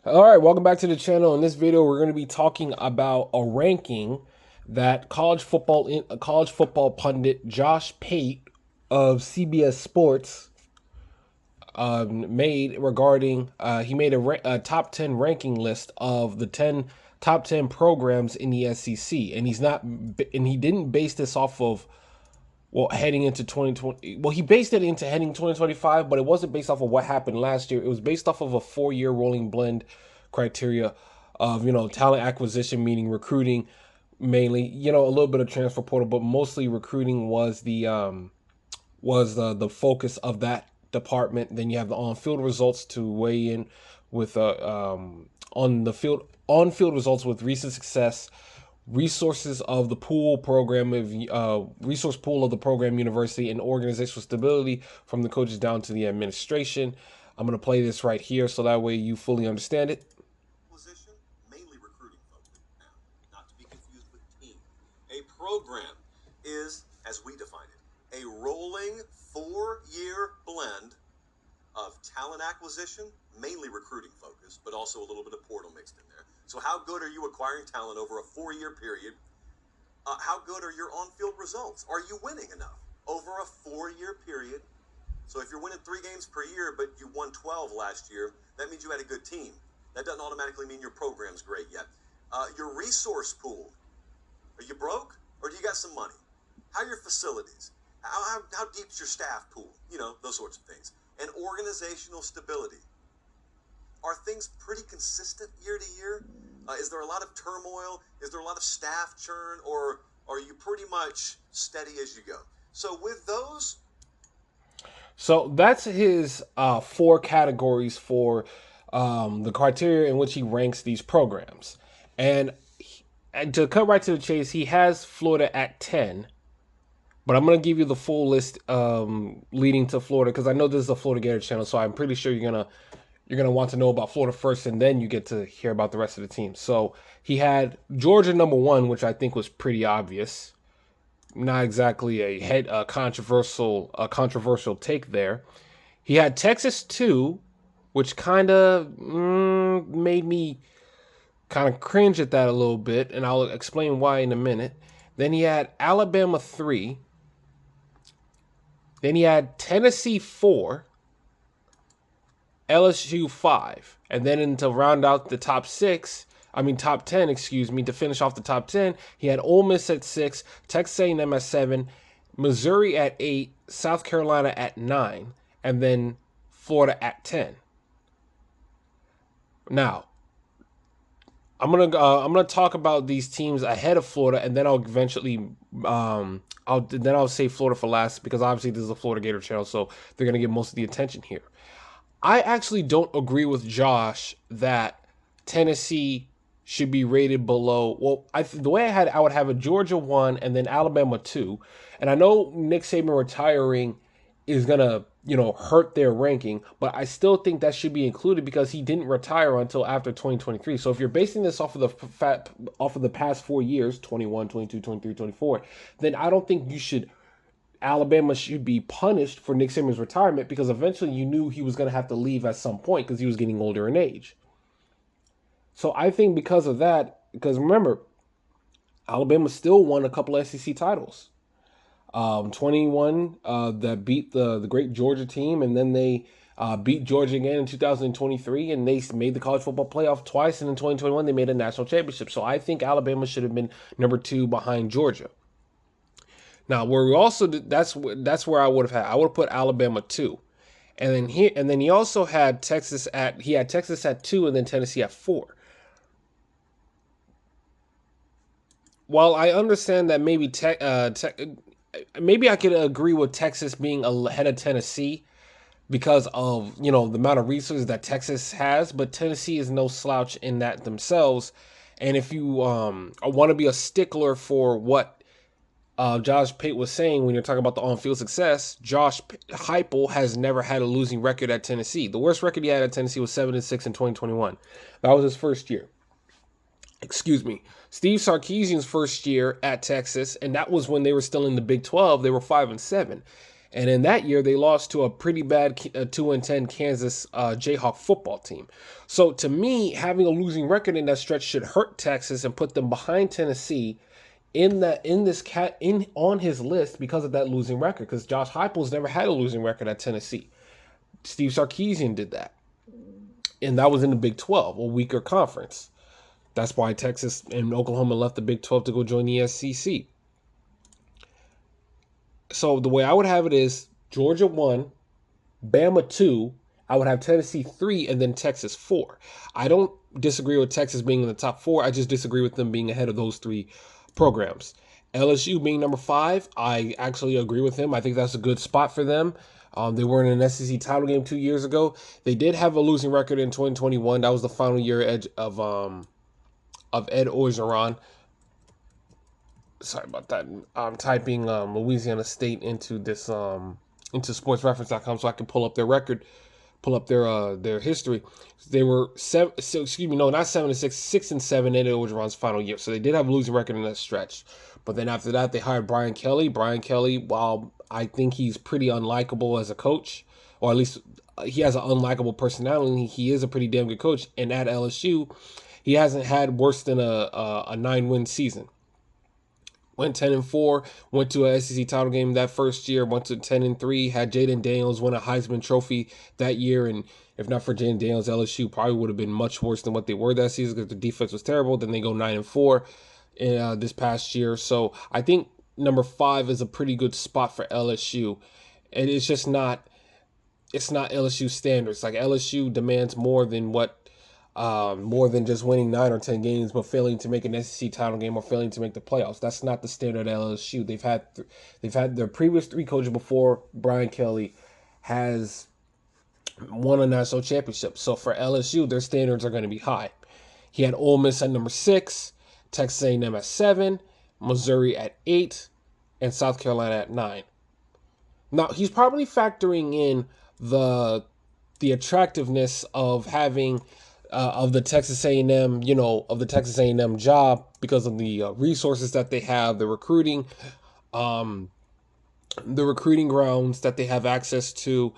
All right, welcome back to the channel. In this video, we're going to be talking about a ranking that college football pundit Josh Pate of CBS Sports made regarding he made a top 10 ranking list of the top 10 programs in the SEC, and he didn't base this off of heading into 2020. Well, he based it into heading 2025, but it wasn't based off of what happened last year. It was based off of a 4-year rolling blend criteria of, talent acquisition, meaning recruiting mainly, a little bit of transfer portal, but mostly recruiting was the focus of that department. Then you have the on-field results to weigh in with on field results with recent success, resources of the pool program of resource pool of the program, university, and organizational stability from the coaches down to the administration. I'm going to play this right here so that way you fully understand it. Position, mainly recruiting focused. Now, not to be confused with team. A program is, as we define it, a rolling 4-year blend of talent acquisition, mainly recruiting focused, but also a little bit of portal mixed in there. So how good are you acquiring talent over a 4-year period? How good are your on-field results? Are you winning enough over a 4-year period? So if you're winning 3 games per year, but you won 12 last year, that means you had a good team. That doesn't automatically mean your program's great yet. Your resource pool. Are you broke or do you got some money? How are your facilities? How deep's your staff pool? Those sorts of things. And organizational stability. Are things pretty consistent year to year? Is there a lot of turmoil? Is there a lot of staff churn? Or are you pretty much steady as you go? So with those... So that's his 4 categories for the criteria in which he ranks these programs. And to cut right to the chase, he has Florida at 10. But I'm going to give you the full list leading to Florida because I know this is a Florida Gator channel, so I'm pretty sure you're gonna want to know about Florida first, and then you get to hear about the rest of the team. So he had Georgia number 1, which I think was pretty obvious. Not exactly a controversial take there. He had Texas 2, which kind of made me kind of cringe at that a little bit, and I'll explain why in a minute. Then he had Alabama 3. Then he had Tennessee 4, LSU 5. And then to round out the top 10, to finish off the top 10, he had Ole Miss at 6, Texas A&M at 7, Missouri at 8, South Carolina at 9, and then Florida at 10. Now, I'm gonna talk about these teams ahead of Florida, and then I'll eventually I'll say Florida for last because obviously this is a Florida Gator channel, so they're gonna get most of the attention here. I actually don't agree with Josh that Tennessee should be rated below. Well, the way I would have a Georgia 1 and then Alabama 2, and I know Nick Saban retiring is gonna hurt their ranking, but I still think that should be included because he didn't retire until after 2023. So if you're basing this off of the past 4 years, 21, 22, 23, 24, then I don't think Alabama should be punished for Nick Saban's retirement because eventually you knew he was going to have to leave at some point because he was getting older in age. So I think because of that, because remember, Alabama still won a couple of SEC titles. 21 that beat the great Georgia team, and then they beat Georgia again in 2023, and they made the college football playoff twice, and in 2021 they made a national championship. So I think Alabama should have been number 2 behind Georgia. Now, where we also that's where I would have put Alabama 2, and then he also had Texas at 2, and then Tennessee at 4. While I understand that maybe I could agree with Texas being ahead of Tennessee because of the amount of resources that Texas has, but Tennessee is no slouch in that themselves. And if you want to be a stickler for what Josh Pate was saying when you're talking about the on-field success, Josh Heupel has never had a losing record at Tennessee. The worst record he had at Tennessee was 7-6 in 2021. That was his first year. Excuse me. Steve Sarkisian's first year at Texas, and that was when they were still in the Big 12. They were 5-7, And in that year, they lost to a pretty bad 2-10 Kansas Jayhawk football team. So to me, having a losing record in that stretch should hurt Texas and put them behind Tennessee in this cat in on his list because of that losing record. Because Josh Heupel's never had a losing record at Tennessee. Steve Sarkisian did that, and that was in the Big 12, a weaker conference. That's why Texas and Oklahoma left the Big 12 to go join the SEC. So the way I would have it is Georgia 1, Bama 2, I would have Tennessee 3, and then Texas 4. I don't disagree with Texas being in the top 4. I just disagree with them being ahead of those 3 programs. LSU being number 5, I actually agree with him. I think that's a good spot for them. They were in an SEC title game 2 years ago. They did have a losing record in 2021. That was the final year of Ed Orgeron. Sorry about that. I'm typing Louisiana State into this into sportsreference.com so I can pull up their record, pull up their history. They were not 7-6, 6-7 in Ed Orgeron's final year. So they did have a losing record in that stretch. But then after that, they hired Brian Kelly. Brian Kelly, while I think he's pretty unlikable as a coach, or at least he has an unlikable personality, he is a pretty damn good coach. And at LSU, he hasn't had worse than a 9-win season. Went 10-4, went to a SEC title game that first year, went to 10-3, had Jaden Daniels win a Heisman Trophy that year, and if not for Jaden Daniels, LSU probably would have been much worse than what they were that season because the defense was terrible. Then they go 9-4 this past year. So I think number 5 is a pretty good spot for LSU, and it's just not LSU standards. Like LSU demands more than just winning 9 or 10 games, but failing to make an SEC title game or failing to make the playoffs. That's not the standard at LSU. They've had their previous 3 coaches before Brian Kelly has won a national championship. So for LSU, their standards are going to be high. He had Ole Miss at number 6, Texas A&M at 7, Missouri at 8, and South Carolina at 9. Now he's probably factoring in the attractiveness of having of the Texas A&M, of the Texas A&M job because of the resources that they have, the recruiting grounds that they have access to.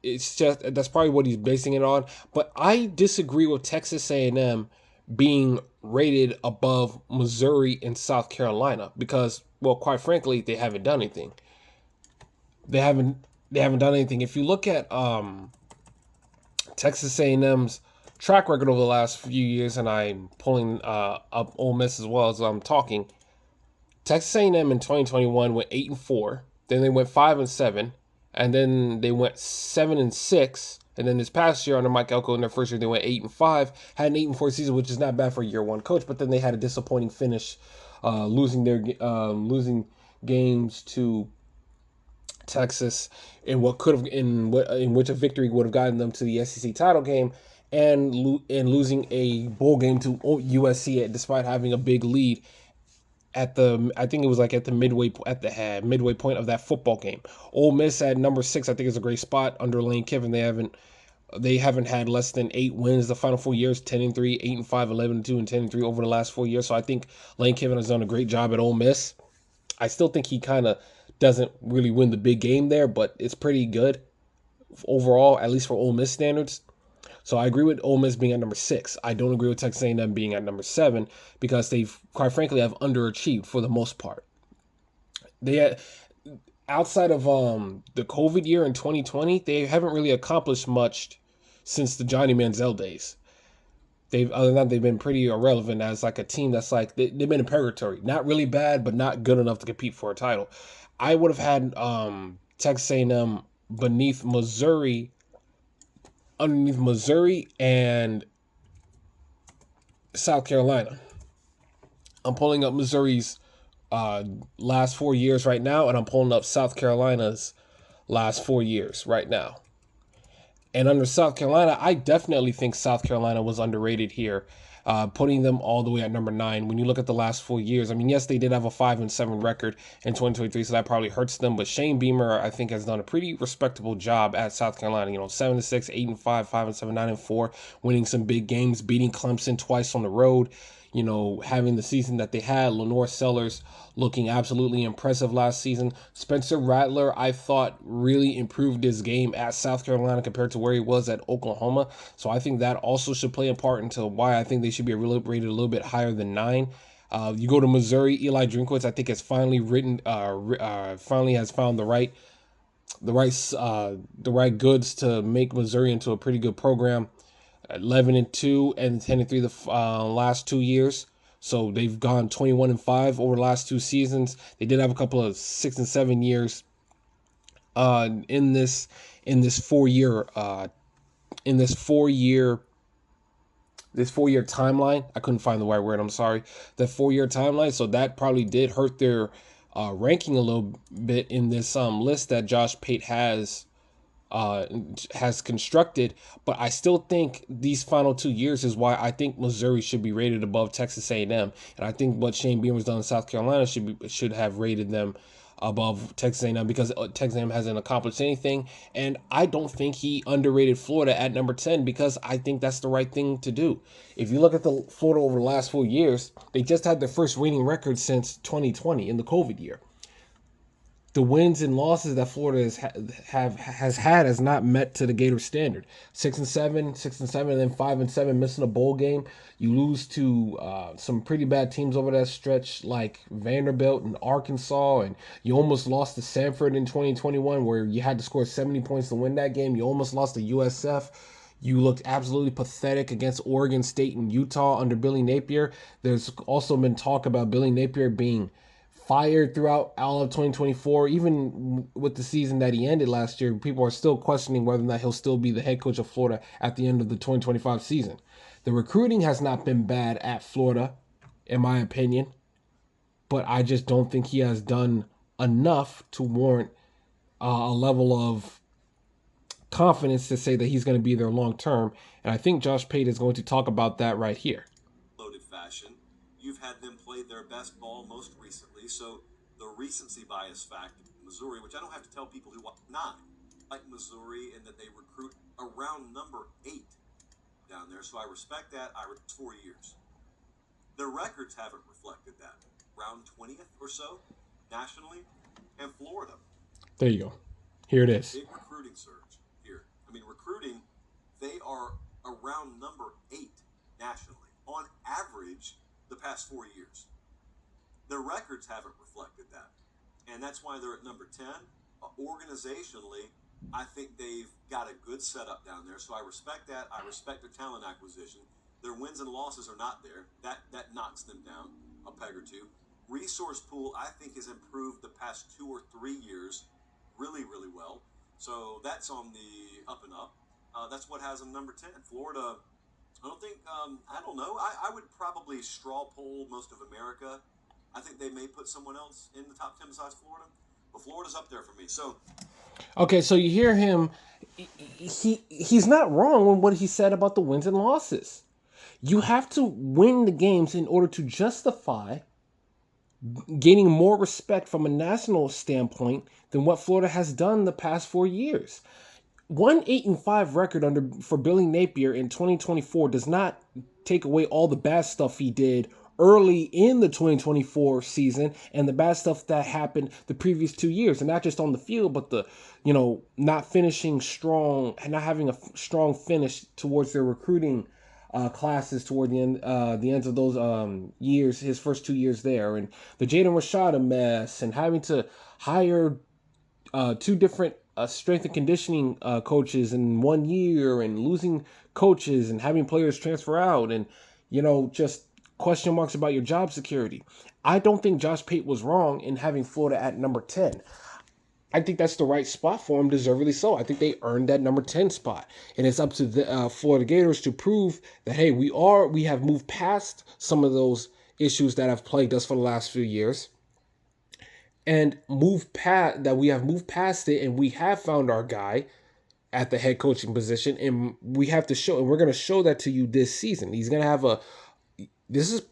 It's just that's probably what he's basing it on. But I disagree with Texas A&M being rated above Missouri and South Carolina because, well, quite frankly, they haven't done anything. They haven't done anything. If you look at Texas A&M's track record over the last few years, and I'm pulling up Ole Miss as well as I'm talking. Texas A&M in 2021 went 8-4, then they went 5-7, and then they went 7-6, and then this past year under Mike Elko in their first year they went 8-5, had an 8-4 season, which is not bad for a year 1 coach, but then they had a disappointing finish, losing games to Texas in which a victory would have gotten them to the SEC title game, and losing a bowl game to USC despite having a big lead at the midway point of that football game. Ole Miss at number 6, I think is a great spot under Lane Kiffin. They haven't had less than 8 wins the final 4 years, 10-3, 8-5, 11-2, and 10-3 over the last 4 years. So I think Lane Kiffin has done a great job at Ole Miss. I still think he kind of doesn't really win the big game there, but it's pretty good overall, at least for Ole Miss standards. So I agree with Ole Miss being at number 6. I don't agree with Texas A&M being at number 7 because they've, quite frankly, have underachieved for the most part. They had, outside of the COVID year in 2020, they haven't really accomplished much since the Johnny Manziel days. Other than that, they've been pretty irrelevant as like a team that's like they've been in purgatory, not really bad, but not good enough to compete for a title. I would have had Texas A&M underneath Missouri and South Carolina. I'm pulling up Missouri's last 4 years right now, and I'm pulling up South Carolina's last 4 years right now. And under South Carolina, I definitely think South Carolina was underrated here. putting them all the way at number 9. When you look at the last 4 years, I mean, yes, they did have a 5-7 record in 2023, so that probably hurts them. But Shane Beamer, I think, has done a pretty respectable job at South Carolina. 7-6, 8-5, 5-7, 9-4, winning some big games, beating Clemson twice on the road. Having the season that they had. Lenore Sellers looking absolutely impressive last season. Spencer Rattler, I thought, really improved his game at South Carolina compared to where he was at Oklahoma. So I think that also should play a part into why I think they should be rated a little bit higher than 9. You go to Missouri, Eli Drinkwitz, I think has finally has found the right goods to make Missouri into a pretty good program. 11-2 and 10-3 the last 2 years. So they've gone 21-5 over the last 2 seasons. They did have a couple of 6 and 7 years in this 4 year in this 4 year timeline. I couldn't find the right word. I'm sorry. The 4 year timeline. So that probably did hurt their ranking a little bit in this list that Josh Pate has constructed, but I still think these final 2 years is why I think Missouri should be rated above Texas A&M, and I think what Shane Beamer's done in South Carolina should have rated them above Texas A&M because Texas A&M hasn't accomplished anything, and I don't think he underrated Florida at number 10 because I think that's the right thing to do. If you look at the Florida over the last 4 years, they just had their first winning record since 2020 in the COVID year. The wins and losses that Florida has had has not met to the Gators standard. 6-7, 6-7, and then 5-7, missing a bowl game. You lose to some pretty bad teams over that stretch, like Vanderbilt and Arkansas, and you almost lost to Samford in 2021, where you had to score 70 points to win that game. You almost lost to USF. You looked absolutely pathetic against Oregon State and Utah under Billy Napier. There's also been talk about Billy Napier being fired throughout all of 2024. Even with the season that he ended last year, people are still questioning whether or not he'll still be the head coach of Florida at the end of the 2025 season. The recruiting has not been bad at Florida, in my opinion, but I just don't think he has done enough to warrant a level of confidence to say that he's going to be there long term. And I think Josh Pate is going to talk about that right here. Loaded fashion. You've had them play their best ball most recently, so the recency bias factor, Missouri, which I don't have to tell people who watch 9, like Missouri, in that they recruit around number 8 down there. So I respect that. 4 years. Their records haven't reflected that. Round 20th or so nationally, and Florida. There you go. Here it is. Big recruiting surge here. I mean, recruiting, they are around number 8 nationally on average the past 4 years. Their records haven't reflected that. And that's why they're at number 10. Organizationally, I think they've got a good setup down there. So I respect that. I respect their talent acquisition. Their wins and losses are not there. That knocks them down a peg or two. Resource pool, I think, has improved the past 2 or 3 years really, really well. So that's on the up and up. That's what has them number 10. Florida, I don't know. I would probably straw poll most of America. I think they may put someone else in the top 10 besides Florida. But Florida's up there for me. So, okay, so you hear him. He's not wrong on what he said about the wins and losses. You have to win the games in order to justify gaining more respect from a national standpoint than what Florida has done the past 4 years. 1-8-5 record for Billy Napier in 2024 does not take away all the bad stuff he did early in the 2024 season and the bad stuff that happened the previous 2 years, and not just on the field, but the not finishing strong and not having a strong finish towards their recruiting classes toward the ends of those years, his first 2 years there, and the Jaden Rashada mess, and having to hire 2 different strength and conditioning coaches in 1 year, and losing coaches and having players transfer out, and just question marks about your job security. I don't think Josh Pate was wrong in having Florida at number 10. I think that's the right spot for them, deservedly so. I think they earned that number 10 spot. And it's up to the Florida Gators to prove that, hey, we have moved past some of those issues that have plagued us for the last few years. And we have moved past it, and we have found our guy at the head coaching position. And we have to show, and we're going to show that to you this season. He's going to have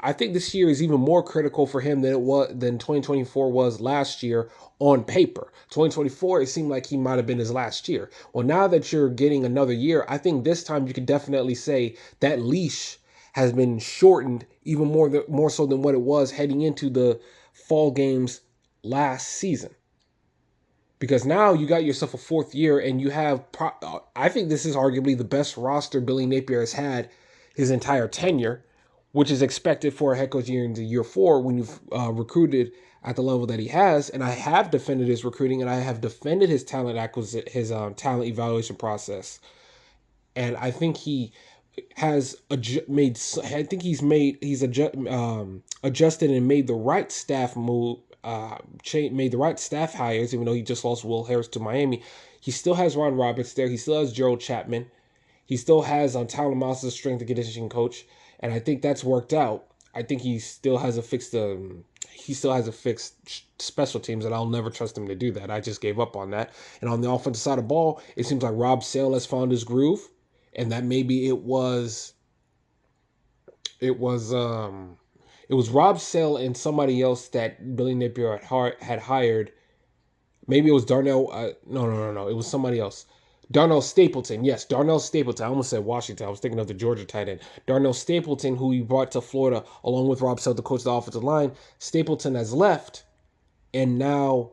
I think this year is even more critical for him than 2024 was last year on paper. 2024, it seemed like he might have been his last year. Well, now that you're getting another year, I think this time you can definitely say that leash has been shortened even more so than what it was heading into the fall games last season. Because now you got yourself a fourth year, and you have. I think this is arguably the best roster Billy Napier has had his entire tenure, which is expected for a head coach year into year four when you've recruited at the level that he has. And I have defended his recruiting, and I have defended his talent talent evaluation process. And I think he has made. I think adjusted and made the right staff move. Made the right staff hires, even though he just lost Will Harris to Miami. He still has Ron Roberts there. He still has Gerald Chapman. He still has Tyler Mouse as a strength and conditioning coach, and I think that's worked out. I think he still has a fixed special teams, and I'll never trust him to do that. I just gave up on that. And on the offensive side of the ball, it seems like Rob Sale has found his groove, and that maybe it was it was Rob Sale and somebody else that Billy Napier had hired. Maybe it was Darnell. No. It was somebody else. Darnell Stapleton. Yes, Darnell Stapleton. I almost said Washington. I was thinking of the Georgia tight end. Darnell Stapleton, who he brought to Florida along with Rob Sale to coach the offensive line. Stapleton has left, and now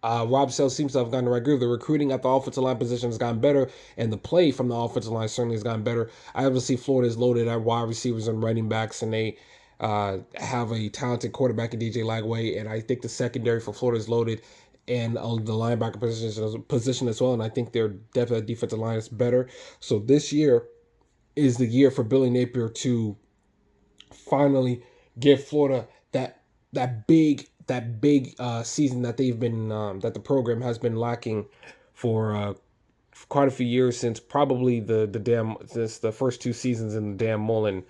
Rob Sale seems to have gotten the right groove. The recruiting at the offensive line position has gotten better, and the play from the offensive line certainly has gotten better. I obviously Florida is loaded at wide receivers and running backs, and they have a talented quarterback in DJ Lagway, and I think the secondary for Florida is loaded, and the linebacker position as well. And I think their depth of defensive line is better. So this year is the year for Billy Napier to finally give Florida that big season that they've been that the program has been lacking for quite a few years, since probably since the first two seasons in the Dan Mullen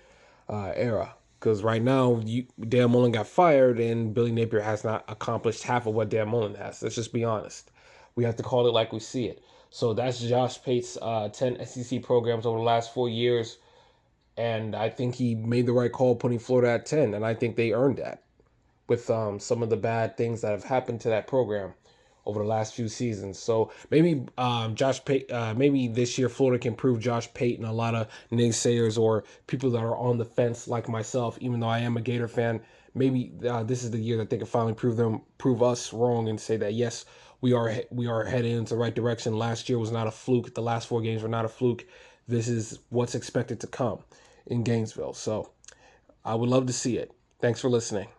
era. Because right now, Dan Mullen got fired, and Billy Napier has not accomplished half of what Dan Mullen has. Let's just be honest. We have to call it like we see it. So that's Josh Pate's 10 SEC programs over the last 4 years. And I think he made the right call putting Florida at 10. And I think they earned that with some of the bad things that have happened to that program over the last few seasons. So maybe maybe this year Florida can prove Josh Pate, a lot of naysayers or people that are on the fence like myself, even though I am a Gator fan. Maybe this is the year that they can finally prove us wrong, and say that yes, we are heading into the right direction. Last year was not a fluke. The last 4 games were not a fluke. This is what's expected to come in Gainesville. So I would love to see it. Thanks for listening.